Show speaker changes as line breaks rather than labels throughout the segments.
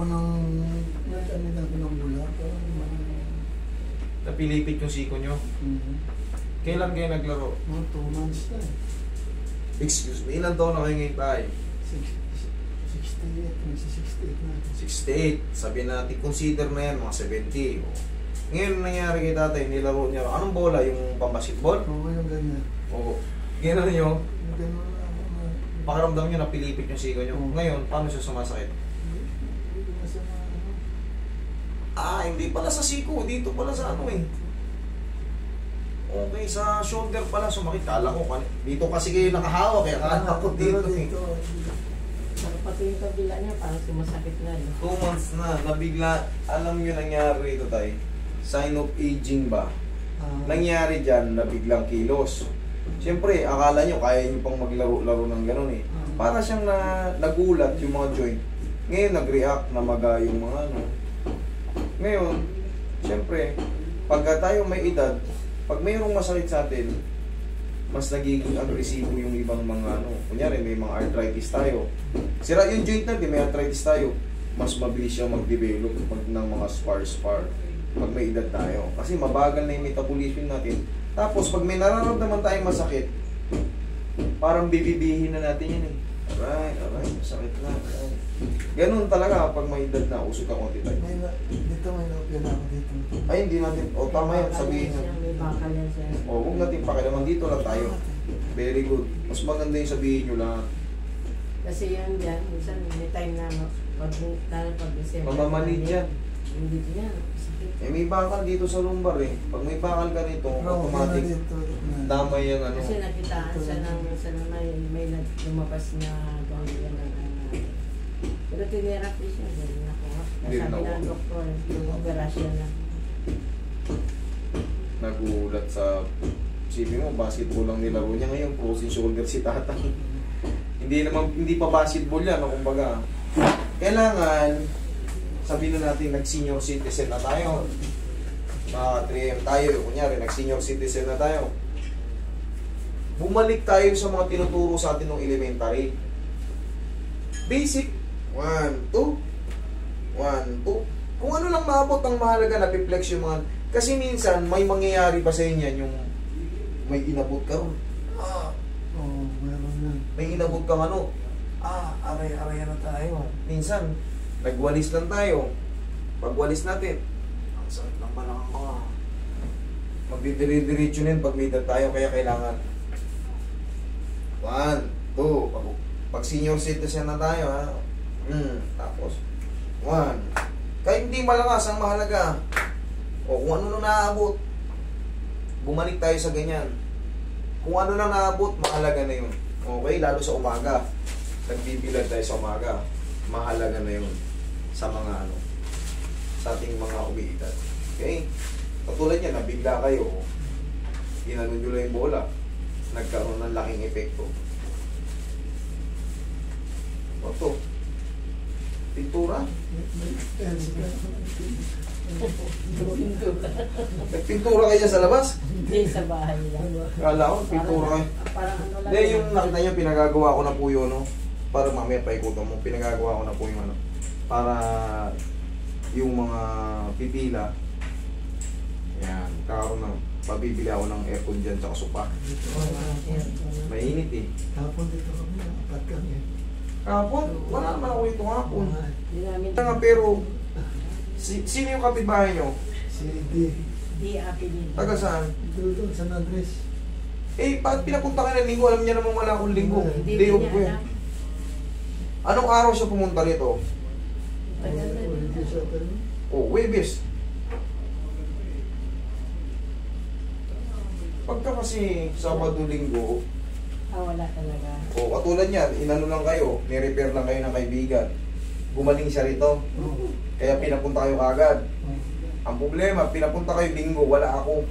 ng nagkanilang ko ng bula.
Napilipit yung siko nyo. Kailan kayo naglaro?
Mga 2 months na eh.
Excuse me, ilan taon na kayo ngayon tayo?
68, nasa 68 na.
68. Sabihin natin, consider na yan, mga 70. O. Ngayon nangyari kay tatay, nilaro niya. Anong bola? Yung pang-basketball?
Oo, yung ganyan.
O, gano'n nyo,
Yung ganyan na ako na.
pakiramdam nyo napilipit yung siko nyo. Ngayon, paano siya sumasakit?
Hindi nasa mga ano.
Ah, hindi pala sa siko, dito pala sa ano eh. Okay, sa shoulder pala sumakit. Kala ko, dito kasi kayo nakahawak, kaya kala ko dito eh.
Pati yung kabila niya, parang sumasakit na.
2 months na, nabigla, alam nyo nangyari ito tayo. Sign of aging ba? Nangyari dyan, nabiglang kilos. Siyempre, akala nyo, kaya nyo pang maglaro-laro ng gano'n eh. Para siyang nagulat yung mga joint. Ngayon, nag-react na maga yung mga ano. Ngayon, siyempre, pagka tayo may edad, pag mayroong masakit sa atin, mas nagiging agresibo yung ibang mga ano. Kunyari, may mga arthritis tayo. Sira yung joint natin, may arthritis tayo. Mas mabilis siyang mag-develop ng mga spar pag may edad tayo. Kasi mabagal na yung metabolism natin. Tapos, pag may nararamdaman tayong masakit, parang bibibihin na natin yun eh. Alright, masakit na. Alright. Ganun talaga pag may edad na, usok ka konti tayo.
Dito may napila ako dito.
Ay, hindi natin, o tama yan, sabihin nyo.
May bakal yan siya.
O, huwag natin pakilaman, dito lang tayo. Very good. Mas maganda yung sabihin nyo lahat.
Kasi yan dyan, minsan may time na pag-December.
Mamamanid yan.
Hindi yan.
Eh, may bakal dito sa lumbar eh. Pag may bakal ka nito, automatic damay yung ano.
Kasi nakitaan siya ng may lumabas na gawin yan ng pero tinerapi siya. Hindi nakuha.
Hindi
Sabi
nakuha.
ng doktor, yung operasyon na.
Nagulat sa sipin mo, basketball lang nilaro niya ngayon, frozen shoulder si tatang. Hindi pa basketball yan, no, kumbaga. Kailangan, sabihin na natin, nag-senior citizen na tayo. Mga 3M tayo, kunyari, nag-senior citizen na tayo. Bumalik tayo sa mga tinuturo sa atin ng elementary. Basic, 1, 2, 1, 2. Kung ano lang maabot ang mahalaga, napiplex yung mga. Kasi minsan, may mangyayari pa sa inyo yung may inabot ka ron.
Oo, meron yan.
May inabot kang ano. Aray na tayo. Minsan, nagwalis lang tayo. Pagwalis natin, ang sakit ng balakang ko. Magdidiri-diretso na yun pag may edad tayo, kaya kailangan 1, 2, pag senior citizen na tayo, ha? Tapos 1. Kahit hindi malakas, ang mahalaga. O kung ano na naabot, bumalik tayo sa ganyan. Kung ano na naabot, mahalaga na yun. Okay, lalo sa umaga. Nagbibilang tayo sa umaga. Mahalaga na yun sa mga ano, sa ating mga umiidad. Okay? Katulad yan, nabigla kayo, ginanong nyo lang yung bola, nagkaroon ng laking epekto. Ito, pintura. Nagpintura kayo sa labas?
Hindi, sa bahay lang.
Kala ko, pintura kayo.
Parang ano lang.
Hindi, yung nakita nyo, pinagagawa ko na po yun, no? Para mamaya paikutan mo, pinagagawa ko na po yung ano. Para yung mga pipila, yan, kakaroon ng, pabibili ako ng aircon dyan, tsaka sopa. Mainit eh.
Tapon dito kami, apat kami.
Kapon, wala naman ako ito hapon.
Hindi namin.
Pero, sino yung kapitbahay nyo?
Si D.
Di happy din.
Taga saan?
Doon, San Andres.
Eh, bakit pinapunta kayo ng linggo? Alam niya naman wala akong linggo.
Hindi
Day off
niya
ko yan.
alam.
Anong araw siya pumunta rito?
Tagal na din.
Oh, Webes. Pagka kasi Sabado, Linggo,
Wala talaga.
o katulad niyan, inano lang kayo, ni-repair lang kayo ng kaibigan. Gumaling siya rito. Kaya pinapunta kayo kagad. Ang problema, pinapunta kayo Linggo, wala ako.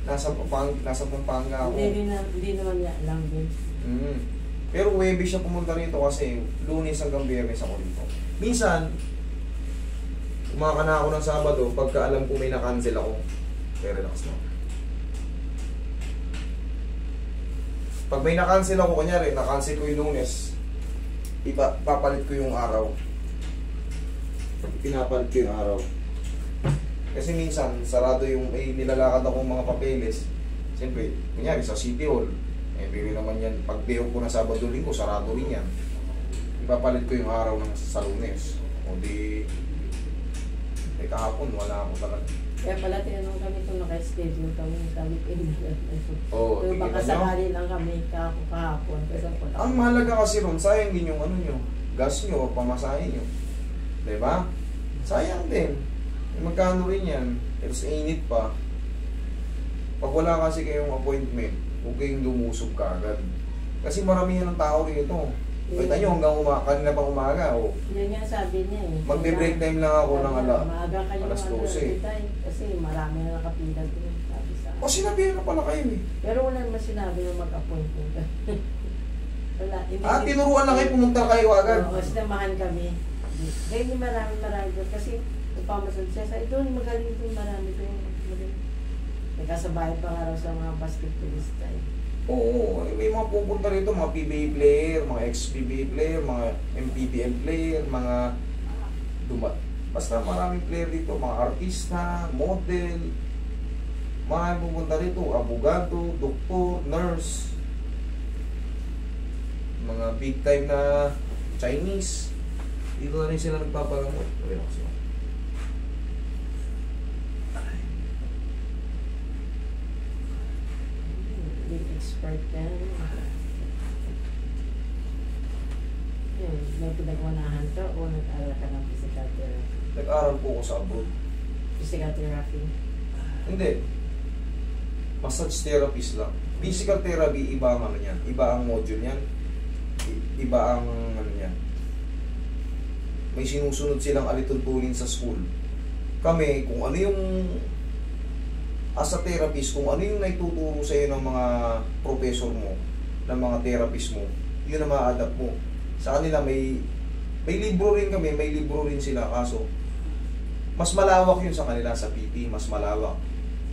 Nasa Pampanga ako.
Hindi naman niya alam din.
Pero Webes siya pumunta rito kasi Lunes hanggang Biyernes ako rito. Minsan, umaka na ako ng Sabado, pagka alam ko may na-cancel ako, relax na. Pag may na-cancel ako, kunyari, na-cancel ko yung Lunes, papalit ko yung araw. pinapalit ko yung araw. Kasi minsan, sarado yung may nilalakad akong mga papeles. Siyempre, kunyari sa City Hall, eh, bili naman yan. Pag day ko na Sabado Linggo, sarado rin yan. Ipapalit ko yung araw ng sa Lunes. O di, kahapon, wala ako talaga.
Kaya pala tinanong kami kung naka-schedule kami. Sabi ko,
Oo,
pero baka
tingnan nyo.
sakali lang kami kahapon. Kasi
Ang mahalaga kasi ron, sayang din yung ano nyo, gas nyo o pamasahe nyo. Diba? Sayang din. Magkano rin yan? Pero sa init pa. Pag wala kasi kayong appointment, huwag kayong lumusog kagad. Kasi maramihan ng tao rito. Kita nyo hanggang kanina pang umaga. O,
yun nga sabi niya eh.
magbe-break time lang ako ng
Maaga kayo
alas 12.
Kasi marami na nakapila doon. Sabi sa
O sinabihan na pala kayo eh.
Pero wala naman sinabi na mag-appointment. Wala.
Tinuruan na kayo pumunta kayo agad.
Oo, sinamahan kami. Kaya hindi marami doon. Kasi upamasal siya sa doon, magaling doon, marami doon. Nagkasabay pa nga raw sa mga basketballista eh.
Oo, may mga pupunta rito, mga PBA player, mga ex-PBA player, mga MPBL player, mga basta maraming player dito, mga artista, model, mga pupunta rito, abogado, doktor, nurse, mga big time na Chinese, dito na rin sila nagpapagamot.
Big expert yan. Yun, may pinag-unahan to o nag-aral ka ng physical therapy?
Nag-aral po ako sa abroad.
Physical therapy?
Hindi. Massage therapist lang. Physical therapy, iba ang ano yan. Iba ang module yan. Iba ang ano yan. May sinusunod silang alituntunin sa school. Kami, kung ano yung as a therapist, kung ano yung naituturo sa iyo ng mga professor mo, ng mga therapist mo, yun ang ma-adapt mo. Sa kanila may libro rin kami, may libro rin sila, kaso mas malawak yun sa kanila sa PT, mas malawak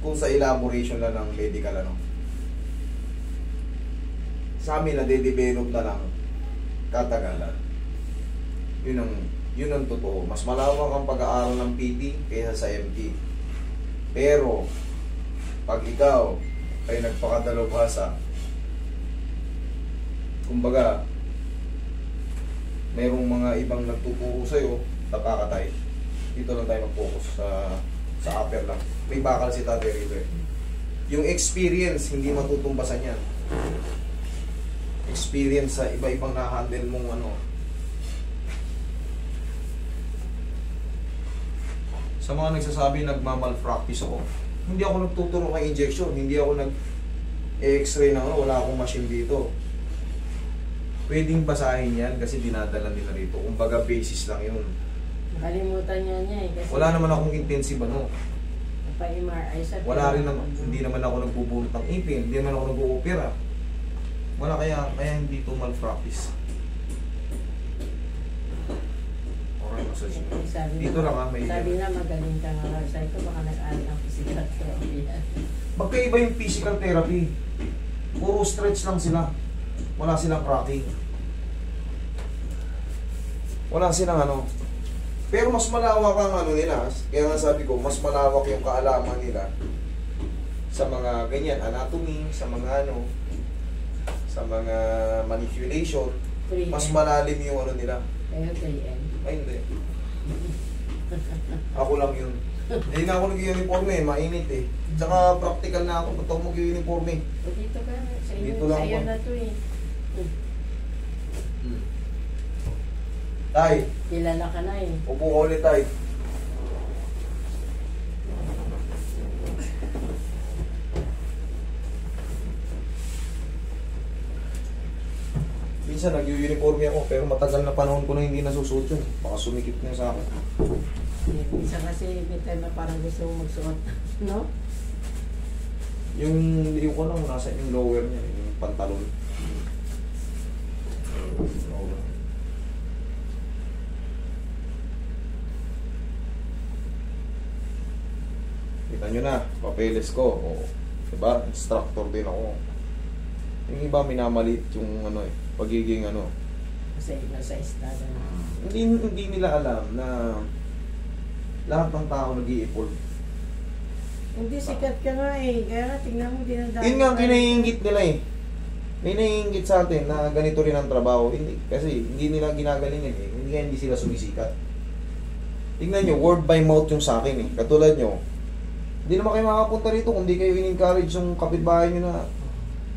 kung sa elaboration lang ng medical ano. Sa amin na-develop na lang katagalan. Yun ang totoo. Mas malawak ang pag-aaral ng PT kaysa sa MT. Pero pag ikaw ay nagpakadalubhasa, kumbaga mayroong mga ibang nagtuturo sa'yo, tapakatay. Dito lang tayo mag-focus sa upper lang. May bakal si tatay rito eh. Yung experience, hindi matutumbasan yan. Experience sa iba-ibang na-handle mong ano. Sa mga nagsasabi nagmamalpractice ako, hindi ako nagtuturo kay injection, hindi ako nag-x-ray na ano, wala akong machine dito. Pwedeng basahin yan kasi dinadala nila rito. Kumbaga basis lang yun.
Nakalimutan niya eh. Kasi
Wala naman akong intensive ano.
pa-MRI sa
Wala rin naman, hindi naman ako nagbubulot ng ipin, hindi naman ako nag-o-opera. Wala kaya hindi ito malpractice. Okay, massage mo. Dito lang may
Sabi na magaling ka nga. Sabi ko baka nag-aaral ng physical therapy.
magkaiba yung physical therapy. Puro stretch lang sila. Wala silang cracking. Wala silang ano. Pero mas malawak ang ano nila. Kaya nga sabi ko, mas malawak yung kaalaman nila sa mga ganyan, anatomy, sa mga ano, sa mga manipulation. Mas malalim yung ano nila.
Kayo 3M.
Ay, hindi. Ako lang yun. Hindi na ako nag-uniform eh, mainit eh. Tsaka practical na ako, ba't ako mag-uniform eh.
O dito ka, sa inyo,
Dito lang
sa iyo
ako.
na to eh.
Tay,
Kilala ka na eh.
upo ka ulit tay. Minsan nag-uniform ako pero matagal na panahon ko na hindi nasusuot yun. Baka sumikip na sa akin.
Minsan kasi may time na parang gusto mong magsuot. No?
Yung ko lang, nasa yung lower niya, yung pantalon. Lower. Kita nyo na, papeles ko. O, diba? Instructor din ako. Yung iba minamalit yung ano eh, pagiging ano.
Kasi nasa istada na.
Hindi nila alam na Lahat ng tao nag-i-evolve.
Hindi, sikat ka nga eh. Kaya nga, tingnan mo, dinadaan.
Yun nga ang kinaiingit nila eh. May naiingit sa atin na ganito rin ang trabaho. Hindi, kasi hindi nila ginagalingan eh. Hindi sila sumisikat. Tingnan nyo, word by mouth yung sa akin eh. Katulad nyo, hindi naman kayo makapunta rito kung di kayo in-encourage yung kapitbahay nyo na...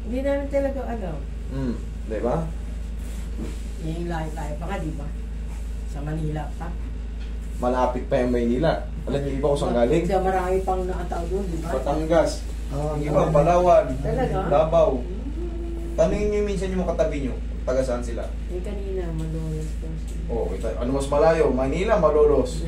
Hindi namin talaga alam.
Diba?
Yung lahi tayo pa ka, di ba? Sa Manila pa.
Malapit pa yung Maynila. Alam niyo iba kung saan galing?
Kaya marami pang nakatao doon, di ba?
Batangas.
Ah,
Yung iba, Palawan.
Talaga?
Davao. Tanungin niyo minsan yung mga katabi niyo. Taga saan sila?
Yung kanina, Malolos ko.
Oh, ano mas malayo? Manila, Malolos.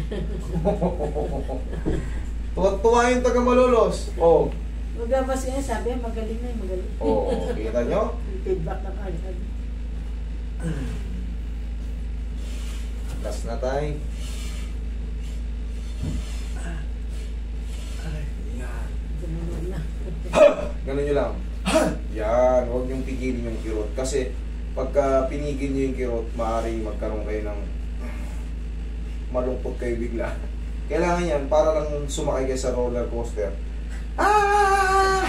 Tuwa yung taga Malolos. Oh.
Maglabas nga, sabi, magaling na, magaling.
Oh, kita nyo?
Feedback na kagad.
Last na tayo.
Tumunog na.
Ganun nyo lang. Yan, huwag niyong pigilin yung kirot. Kasi pagka pinigil niyo yung kirot, maaaring magkaroon kayo ng malungkot kayo bigla. Kailangan yan, para lang sumakay kayo sa roller coaster. Ah!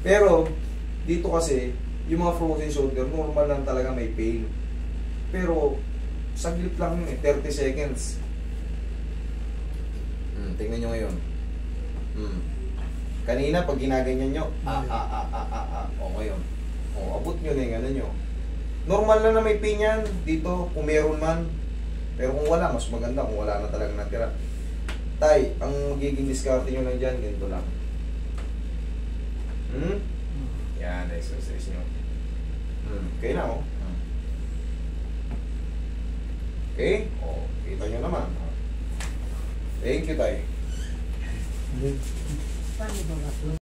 Pero, dito kasi, yung mga frozen shoulder, normal lang talaga may pain. Pero, saglit lang yun eh, 30 seconds. Tingnan nyo ngayon. Kanina, pag ginaganyan nyo, okay yun. O, abot nyo na yung ano nyo. Normal lang na may pain yan dito, kung meron man. Pero kung wala, mas maganda kung wala na talaga natira. Tay, ang magiging discarte nyo lang dyan, ganito lang. Yan, exercise nyo. Okay na, oh. Okay? O, kita nyo naman. Thank you, Tay.
Hindi.
Paano ba?